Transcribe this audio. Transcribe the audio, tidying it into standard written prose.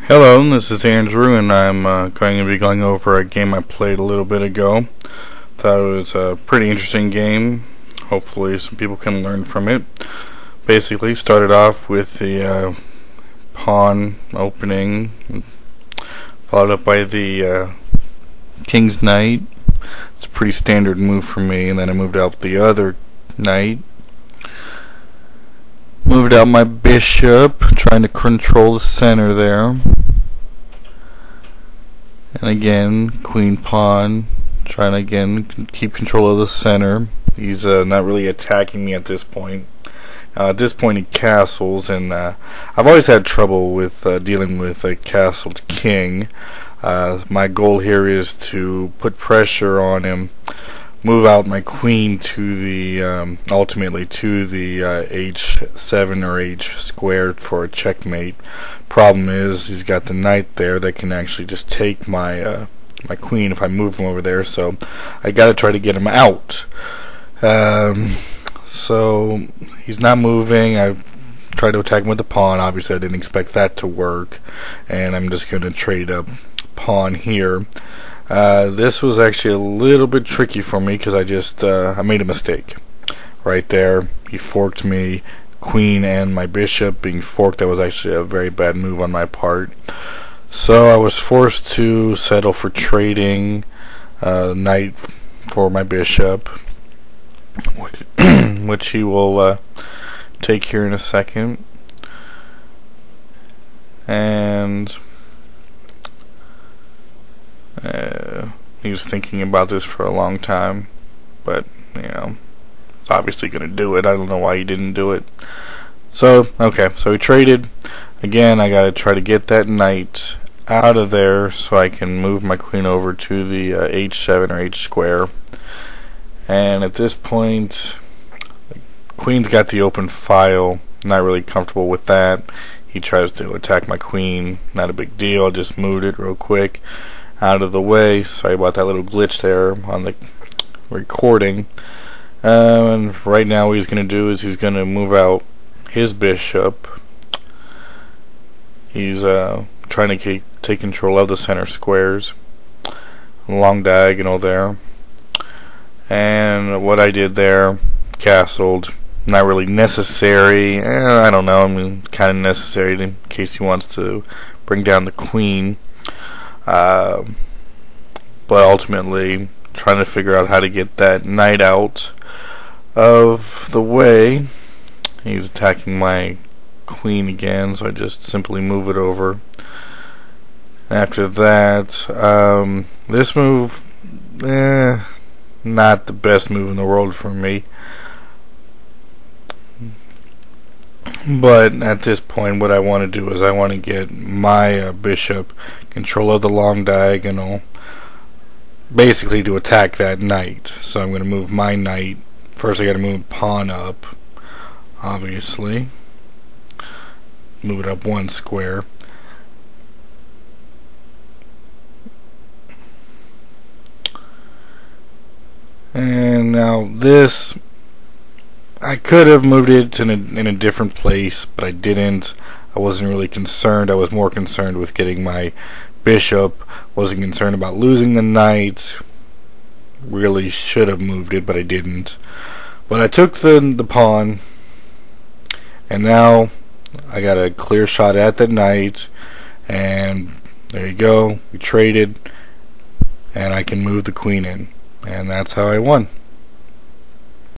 Hello, this is Andrew, and I'm going to be going over a game I played a little bit ago. Thought it was a pretty interesting game. Hopefully some people can learn from it. Basically, started off with the pawn opening, followed up by the king's knight. It's a pretty standard move for me, and then I moved out the other knight. Moved out my bishop, trying to control the center there. And again, queen pawn, trying to again keep control of the center. He's not really attacking me at this point. At this point he castles, and I've always had trouble with dealing with a castled king. My goal here is to put pressure on him, move out my queen to the ultimately to the h7 or h squared for a checkmate. Problem is he's got the knight there that can actually just take my my queen if I move him over there, so I gotta try to get him out. So he's not moving. I've tried to attack him with the pawn. Obviously I didn't expect that to work, and I'm just gonna trade up pawn here. This was actually a little bit tricky for me because I made a mistake right there. He forked me, queen and my bishop being forked. That was actually a very bad move on my part. So I was forced to settle for trading knight for my bishop, which he will take here in a second. And he was thinking about this for a long time, but you know, he's obviously gonna do it. I don't know why he didn't do it. So okay, so he traded. Again, I gotta try to get that knight out of there so I can move my queen over to the h7 or h square. And at this point, the queen's got the open file. Not really comfortable with that. He tries to attack my queen. Not a big deal. I just moved it real quick out of the way. Sorry about that little glitch there on the recording. And right now what he's going to do is he's going to move out his bishop. He's trying to take control of the center squares. Long diagonal there. And what I did there, castled. Not really necessary. I don't know. I mean, kind of necessary in case he wants to bring down the queen. But ultimately trying to figure out how to get that knight out of the way. He's attacking my queen again, so I just simply move it over. After that, this move, not the best move in the world for me. But at this point, what I want to do is I want to get my bishop control of the long diagonal, basically to attack that knight. So I'm going to move my knight. First I got to move pawn up, obviously. Move it up one square. And now this, I could have moved it in a different place, but I didn't. I wasn't really concerned. I was more concerned with getting my bishop. Wasn't concerned about losing the knight. Really should have moved it, but I didn't. But I took the pawn, and now I got a clear shot at the knight, and there you go. We traded, and I can move the queen in, and that's how I won.